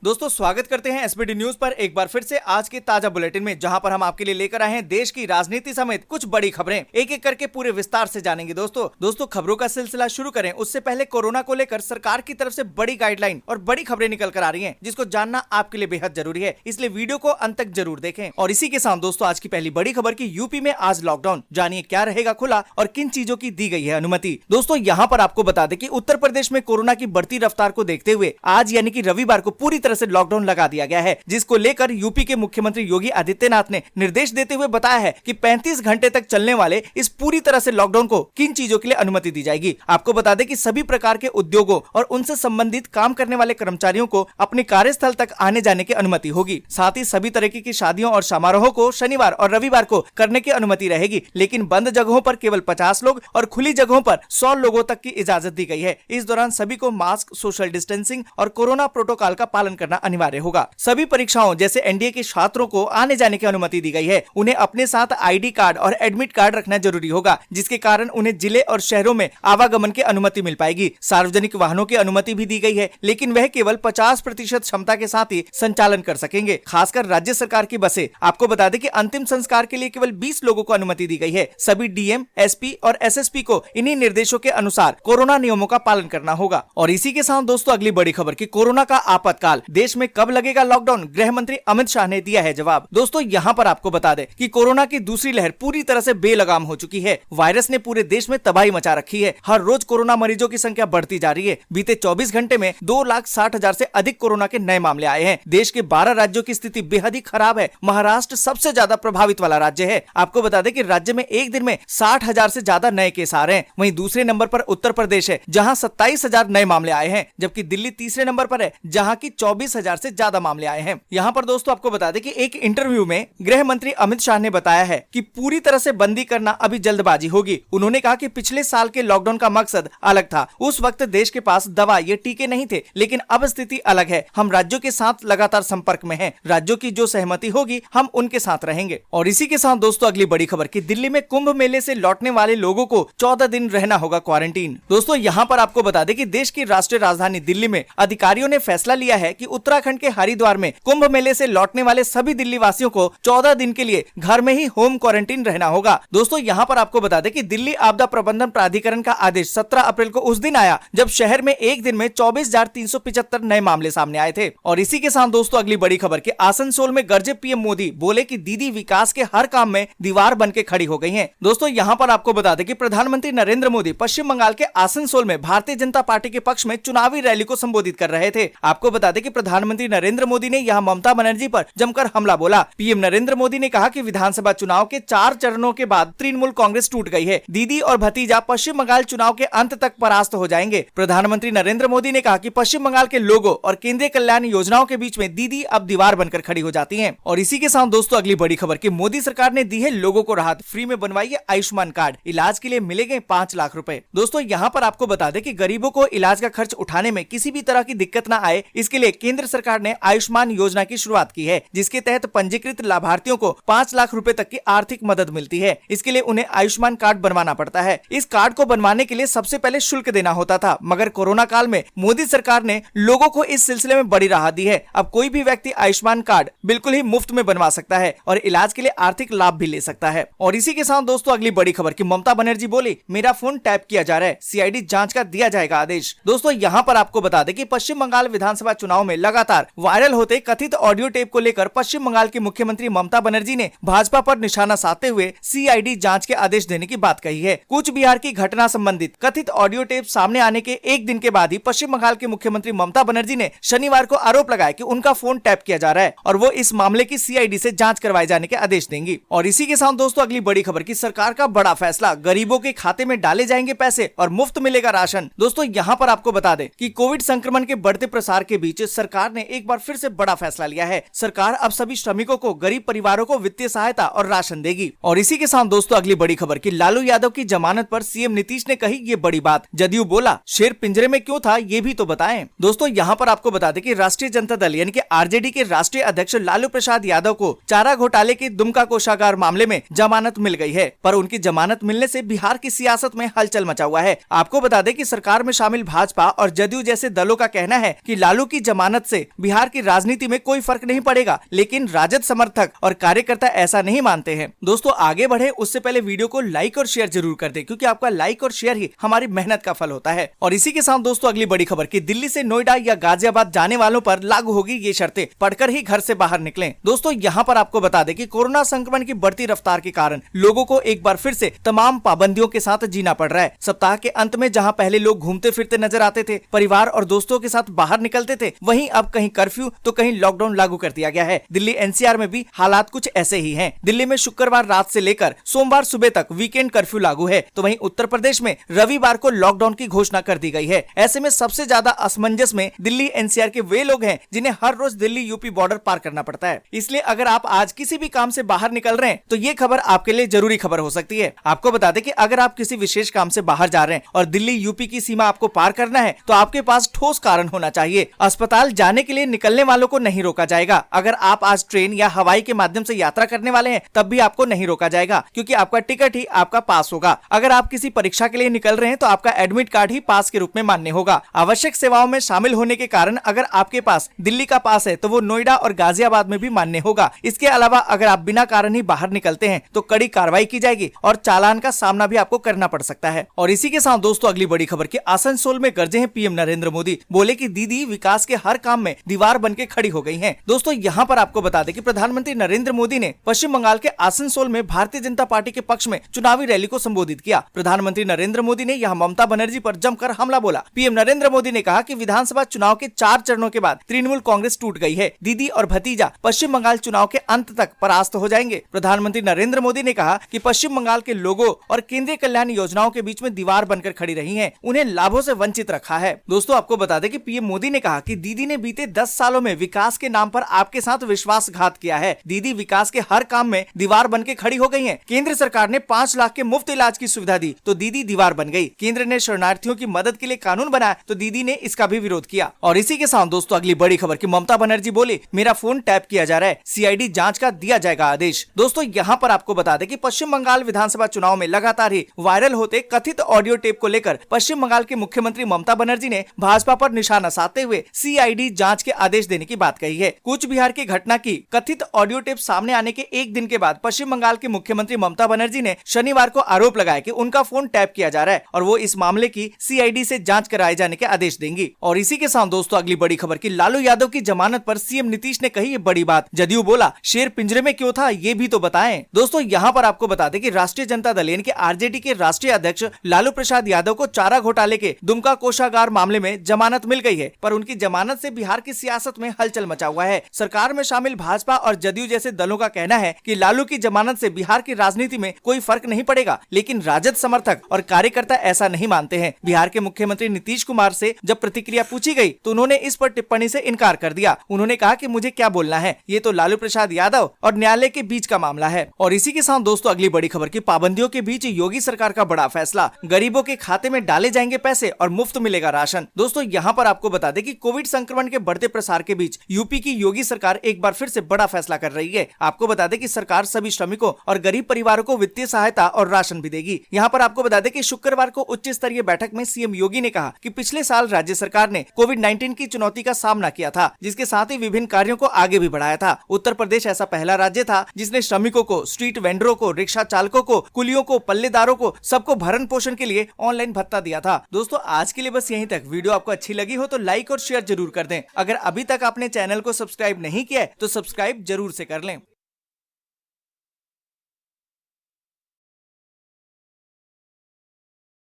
दोस्तों स्वागत करते हैं एसबीडी न्यूज पर एक बार फिर से आज के ताजा बुलेटिन में, जहां पर हम आपके लिए लेकर आए हैं देश की राजनीति समेत कुछ बड़ी खबरें। एक एक करके पूरे विस्तार से जानेंगे। दोस्तों खबरों का सिलसिला शुरू करें उससे पहले कोरोना को लेकर सरकार की तरफ से बड़ी गाइडलाइन और बड़ी खबरें निकल कर आ रही है, जिसको जानना आपके लिए बेहद जरूरी है, इसलिए वीडियो को अंत तक जरूर देखें। और इसी के साथ दोस्तों आज की पहली बड़ी खबर की यूपी में आज लॉकडाउन, जानिए क्या रहेगा खुला और किन चीजों की दी गई है अनुमति। दोस्तों यहाँ पर आपको बता दें कि उत्तर प्रदेश में कोरोना की बढ़ती रफ्तार को देखते हुए आज यानी कि रविवार को पूरी तरह से लॉकडाउन लगा दिया गया है, जिसको लेकर यूपी के मुख्यमंत्री योगी आदित्यनाथ ने निर्देश देते हुए बताया है कि 35 घंटे तक चलने वाले इस पूरी तरह से लॉकडाउन को किन चीजों के लिए अनुमति दी जाएगी। आपको बता दें कि सभी प्रकार के उद्योगों और उनसे संबंधित काम करने वाले कर्मचारियों को अपने कार्यस्थल तक आने जाने की अनुमति होगी। साथ ही सभी तरीके की शादियों और समारोहों को शनिवार और रविवार को करने की अनुमति रहेगी, लेकिन बंद जगहों पर केवल 50 लोग और खुली जगहों पर 100 लोगों तक की इजाजत दी गई है। इस दौरान सभी को मास्क, सोशल डिस्टेंसिंग और कोरोना प्रोटोकॉल का पालन करना अनिवार्य होगा। सभी परीक्षाओं जैसे एनडीए के छात्रों को आने जाने की अनुमति दी गई है। उन्हें अपने साथ आईडी कार्ड और एडमिट कार्ड रखना जरूरी होगा, जिसके कारण उन्हें जिले और शहरों में आवागमन की अनुमति मिल पाएगी। सार्वजनिक वाहनों की अनुमति भी दी गई है, लेकिन वह केवल 50% क्षमता के साथ ही संचालन कर सकेंगे, खासकर राज्य सरकार की बसें। आपको बता दें कि अंतिम संस्कार के लिए केवल 20 लोगों को अनुमति दी गई है। सभी डीएम, एसपी और एसएसपी को इन्हीं निर्देशों के अनुसार कोरोना नियमों का पालन करना होगा। और इसी के साथ दोस्तों अगली बड़ी खबर की कोरोना का आपातकाल, देश में कब लगेगा लॉकडाउन, गृह मंत्री अमित शाह ने दिया है जवाब। दोस्तों यहाँ पर आपको बता दें कि कोरोना की दूसरी लहर पूरी तरह से बेलगाम हो चुकी है। वायरस ने पूरे देश में तबाही मचा रखी है। हर रोज कोरोना मरीजों की संख्या बढ़ती जा रही है। बीते 24 घंटे में 2,60,000 से अधिक कोरोना के नए मामले आए हैं। देश के 12 राज्यों की स्थिति बेहद ही खराब है। महाराष्ट्र सबसे ज्यादा प्रभावित वाला राज्य है। आपको बता दें कि राज्य में एक दिन में 60,000 से ज्यादा नए केस आ रहे हैं। वहीं दूसरे नंबर पर उत्तर प्रदेश है, जहां 27,000 नए मामले आए हैं, जबकि दिल्ली तीसरे नंबर पर है, जहां की 24,000 से ज्यादा मामले आए हैं। यहाँ पर दोस्तों आपको बता दें कि एक इंटरव्यू में गृह मंत्री अमित शाह ने बताया है कि पूरी तरह से बंदी करना अभी जल्दबाजी होगी। उन्होंने कहा कि पिछले साल के लॉकडाउन का मकसद अलग था। उस वक्त देश के पास दवा या टीके नहीं थे, लेकिन अब स्थिति अलग है। हम राज्यों के साथ लगातार संपर्क में हैं। राज्यों की जो सहमति होगी हम उनके साथ रहेंगे। और इसी के साथ दोस्तों अगली बड़ी खबर की दिल्ली में कुंभ मेले से लौटने वाले लोगों को 14 दिन रहना होगा क्वारंटीन। दोस्तों यहाँ पर आपको बता दें कि देश की राष्ट्रीय राजधानी दिल्ली में अधिकारियों ने फैसला लिया है कि उत्तराखंड के हरिद्वार में कुंभ मेले से लौटने वाले सभी दिल्ली वासियों को 14 दिन के लिए घर में ही होम क्वारंटीन रहना होगा। दोस्तों यहाँ पर आपको बता दें कि दिल्ली आपदा प्रबंधन प्राधिकरण का आदेश 17 अप्रैल को उस दिन आया जब शहर में एक दिन में 24,375 नए मामले सामने आए थे। और इसी के साथ दोस्तों अगली बड़ी खबर के आसनसोल में गरजे पीएम मोदी, बोले कि दीदी विकास के हर काम में दीवार बन के खड़ी हो गई हैं। दोस्तों यहाँ पर आपको बता दें कि प्रधानमंत्री नरेंद्र मोदी पश्चिम बंगाल के आसनसोल में भारतीय जनता पार्टी के पक्ष में चुनावी रैली को संबोधित कर रहे थे। आपको बता दें कि प्रधानमंत्री नरेंद्र मोदी ने यहाँ ममता बनर्जी पर जमकर हमला बोला। पीएम नरेंद्र मोदी ने कहा कि विधानसभा चुनाव के 4 चरणों के बाद तृणमूल कांग्रेस टूट गई है। दीदी और भतीजा पश्चिम बंगाल चुनाव के अंत तक परास्त हो जाएंगे। प्रधानमंत्री नरेंद्र मोदी ने कहा कि पश्चिम बंगाल के लोगों और केंद्रीय कल्याण योजनाओं के बीच में दीदी अब दीवार बनकर खड़ी हो जाती हैं। और इसी के साथ दोस्तों अगली बड़ी खबर की मोदी सरकार ने दी है लोगों को राहत, फ्री में बनवाइए आयुष्मान कार्ड, इलाज के लिए मिलेंगे 5 लाख रुपए। दोस्तों यहाँ पर आपको बता दें कि गरीबों को इलाज का खर्च उठाने में किसी भी तरह की दिक्कत न आए, इसके लिए केंद्र सरकार ने आयुष्मान योजना की शुरुआत की है, जिसके तहत पंजीकृत लाभार्थियों को 5 लाख रुपए तक की आर्थिक मदद मिलती है। इसके लिए उन्हें आयुष्मान कार्ड बनवाना पड़ता है। इस कार्ड को बनवाने के लिए सबसे पहले शुल्क देना होता था, मगर कोरोना काल में मोदी सरकार ने लोगों को इस सिलसिले में बड़ी राहत दी है। अब कोई भी व्यक्ति आयुष्मान कार्ड बिल्कुल ही मुफ्त में बनवा सकता है और इलाज के लिए आर्थिक लाभ भी ले सकता है। और इसी के साथ दोस्तों अगली बड़ी खबर की ममता बनर्जी बोली, मेरा फोन टैप किया जा रहा है, सीआईडी जांच का दिया जाएगा आदेश। दोस्तों यहाँ पर आपको बता दें कि पश्चिम बंगाल विधानसभा चुनाव में लगातार वायरल होते कथित ऑडियो टेप को लेकर पश्चिम बंगाल की मुख्यमंत्री ममता बनर्जी ने भाजपा पर निशाना साधते हुए सीआईडी जांच के आदेश देने की बात कही है। कूच बिहार की घटना संबंधित कथित ऑडियो टेप सामने आने के एक दिन के बाद ही पश्चिम बंगाल की मुख्यमंत्री ममता बनर्जी ने शनिवार को आरोप लगाया कि उनका फोन टैप किया जा रहा है और वो इस मामले की सीआईडी से जांच करवाए जाने के आदेश देंगी। और इसी के साथ दोस्तों अगली बड़ी खबर की सरकार का बड़ा फैसला, गरीबों के खाते में डाले जाएंगे पैसे और मुफ्त मिलेगा राशन। दोस्तों यहाँ पर आपको बता दें कि कोविड संक्रमण के बढ़ते प्रसार के बीच सरकार ने एक बार फिर से बड़ा फैसला लिया है। सरकार अब सभी श्रमिकों को, गरीब परिवारों को वित्तीय सहायता और राशन देगी। और इसी के साथ दोस्तों अगली बड़ी खबर की लालू यादव की जमानत पर सीएम नीतीश ने कही ये बड़ी बात, जदयू बोला शेर पिंजरे में क्यों था ये भी तो बताएं। दोस्तों यहाँ पर आपको बता दें कि राष्ट्रीय जनता दल यानी कि आरजेडी के राष्ट्रीय अध्यक्ष लालू प्रसाद यादव को चारा घोटाले के दुमका कोषागार मामले में जमानत मिल गई है, पर उनकी जमानत मिलने से बिहार की सियासत में हलचल मचा हुआ है। आपको बता दें कि सरकार में शामिल भाजपा और जदयू जैसे दलों का कहना है कि लालू की जमानत जमानत से बिहार की राजनीति में कोई फर्क नहीं पड़ेगा, लेकिन राजद समर्थक और कार्यकर्ता ऐसा नहीं मानते हैं। दोस्तों आगे बढ़े उससे पहले वीडियो को लाइक और शेयर जरूर कर दें, क्योंकि आपका लाइक और शेयर ही हमारी मेहनत का फल होता है। और इसी के साथ दोस्तों अगली बड़ी खबर कि दिल्ली से नोएडा या गाजियाबाद जाने वालों पर लागू होगी ये शर्तें, पढ़कर ही घर से बाहर निकलें। दोस्तों यहाँ पर आपको बता दें कि कोरोना संक्रमण की बढ़ती रफ्तार के कारण लोगों को एक बार फिर से तमाम पाबंदियों के साथ जीना पड़ रहा है। सप्ताह के अंत में जहाँ पहले लोग घूमते फिरते नजर आते थे, परिवार और दोस्तों के साथ बाहर निकलते थे, वहीं अब कहीं कर्फ्यू तो कहीं लॉकडाउन लागू कर दिया गया है। दिल्ली एनसीआर में भी हालात कुछ ऐसे ही हैं। दिल्ली में शुक्रवार रात से लेकर सोमवार सुबह तक वीकेंड कर्फ्यू लागू है, तो वहीं उत्तर प्रदेश में रविवार को लॉकडाउन की घोषणा कर दी गई है। ऐसे में सबसे ज्यादा असमंजस में दिल्ली एनसीआर के वे लोग हैं जिन्हें हर रोज दिल्ली यूपी बॉर्डर पार करना पड़ता है। इसलिए अगर आप आज किसी भी काम से बाहर निकल रहे हैं तो ये खबर आपके लिए जरूरी खबर हो सकती है। आपको बता दें कि अगर आप किसी विशेष काम से बाहर जा रहे हैं और दिल्ली यूपी की सीमा आपको पार करना है तो आपके पास ठोस कारण होना चाहिए। अस्पताल जाने के लिए निकलने वालों को नहीं रोका जाएगा। अगर आप आज ट्रेन या हवाई के माध्यम से यात्रा करने वाले हैं तब भी आपको नहीं रोका जाएगा, क्योंकि आपका टिकट ही आपका पास होगा। अगर आप किसी परीक्षा के लिए निकल रहे हैं तो आपका एडमिट कार्ड ही पास के रूप में मान्य होगा। आवश्यक सेवाओं में शामिल होने के कारण अगर आपके पास दिल्ली का पास है तो वो नोएडा और गाजियाबाद में भी मान्य होगा। इसके अलावा अगर आप बिना कारण ही बाहर निकलते हैं तो कड़ी कार्रवाई की जाएगी और चालान का सामना भी आपको करना पड़ सकता है। और इसी के साथ दोस्तों अगली बड़ी खबर कि आसनसोल में गरजे हैं पीएम नरेंद्र मोदी, बोले कि दीदी विकास के हर काम में दीवार बनके खड़ी हो गई हैं। दोस्तों यहाँ पर आपको बता दें कि प्रधानमंत्री नरेंद्र मोदी ने पश्चिम बंगाल के आसनसोल में भारतीय जनता पार्टी के पक्ष में चुनावी रैली को संबोधित किया। प्रधानमंत्री नरेंद्र मोदी ने यहाँ ममता बनर्जी पर जमकर हमला बोला। पीएम नरेंद्र मोदी ने कहा कि विधानसभा चुनाव के 4 चरणों के बाद तृणमूल कांग्रेस टूट गई है। दीदी और भतीजा पश्चिम बंगाल चुनाव के अंत तक परास्त हो जाएंगे। प्रधानमंत्री नरेंद्र मोदी ने कहा कि पश्चिम बंगाल के लोगों और केंद्रीय कल्याण योजनाओं के बीच में दीवार बनकर खड़ी रही हैं, उन्हें लाभों से वंचित रखा है। दोस्तों आपको बता दें कि पीएम मोदी ने कहा कि दीदी ने बीते 10 सालों में विकास के नाम पर आपके साथ विश्वासघात किया है। दीदी विकास के हर काम में दीवार बनके खड़ी हो गई हैं। केंद्र सरकार ने 5 लाख के मुफ्त इलाज की सुविधा दी तो दीदी दीवार बन गई। केंद्र ने शरणार्थियों की मदद के लिए कानून बनाया तो दीदी ने इसका भी विरोध किया। और इसी के साथ दोस्तों अगली बड़ी खबर कि ममता बनर्जी बोली मेरा फोन टैप किया जा रहा है, सीआईडी जांच का दिया जाएगा आदेश। दोस्तों यहाँ पर आपको बता दें कि पश्चिम बंगाल विधानसभा चुनाव में लगातार ही वायरल होते कथित ऑडियो टेप को लेकर पश्चिम बंगाल के मुख्यमंत्री ममता बनर्जी ने भाजपा पर निशाना साधते हुए सीआईडी जांच के आदेश देने की बात कही है। कूच बिहार की घटना की कथित ऑडियो टेप सामने आने के एक दिन के बाद पश्चिम बंगाल के मुख्यमंत्री ममता बनर्जी ने शनिवार को आरोप लगाया कि उनका फोन टैप किया जा रहा है और वो इस मामले की सीआईडी से जांच कराए जाने के आदेश देंगी। और इसी के साथ दोस्तों अगली बड़ी खबर कि लालू यादव की जमानत पर सीएम नीतीश ने कही ये बड़ी बात। जदयू बोला शेर पिंजरे में क्यों था ये भी तो बताएं। दोस्तों यहाँ पर आपको बता दें कि राष्ट्रीय जनता दल यानी कि आरजेडी के राष्ट्रीय अध्यक्ष लालू प्रसाद यादव को चारा घोटाले के दुमका कोषागार मामले में जमानत मिल गई है, पर उनकी जमानत से बिहार की सियासत में हलचल मचा हुआ है। सरकार में शामिल भाजपा और जदयू जैसे दलों का कहना है कि लालू की जमानत से बिहार की राजनीति में कोई फर्क नहीं पड़ेगा, लेकिन राजद समर्थक और कार्यकर्ता ऐसा नहीं मानते हैं। बिहार के मुख्यमंत्री नीतीश कुमार से जब प्रतिक्रिया पूछी गई तो उन्होंने इस पर टिप्पणी से इनकार कर दिया। उन्होंने कहा कि मुझे क्या बोलना है, ये तो लालू प्रसाद यादव और न्यायालय के बीच का मामला है। और इसी के साथ दोस्तों अगली बड़ी खबर की पाबंदियों के बीच योगी सरकार का बड़ा फैसला, गरीबों के खाते में डाले जाएंगे पैसे और मुफ्त मिलेगा राशन। दोस्तों यहाँ पर आपको बता दें कि कोविड संक्रमण के बढ़ते प्रसार के बीच यूपी की योगी सरकार एक बार फिर से बड़ा फैसला कर रही है। आपको बता दें कि सरकार सभी श्रमिकों और गरीब परिवारों को वित्तीय सहायता और राशन भी देगी। यहाँ पर आपको बता दें कि शुक्रवार को उच्च स्तरीय बैठक में सीएम योगी ने कहा कि पिछले साल राज्य सरकार ने कोविड-19 की चुनौती का सामना किया था, जिसके साथ ही विभिन्न कार्यों को आगे भी बढ़ाया था। उत्तर प्रदेश ऐसा पहला राज्य था जिसने श्रमिकों को, स्ट्रीट वेंडरों को, रिक्शा चालकों को, कुलियों को, पल्लेदारों को, सबको भरण पोषण के लिए ऑनलाइन भत्ता दिया था। दोस्तों आज के लिए बस यहीं तक। वीडियो आपको अच्छी लगी हो तो लाइक और शेयर जरूर कर दें। अगर अभी तक आपने चैनल को सब्सक्राइब नहीं किया है तो सब्सक्राइब जरूर से कर लें।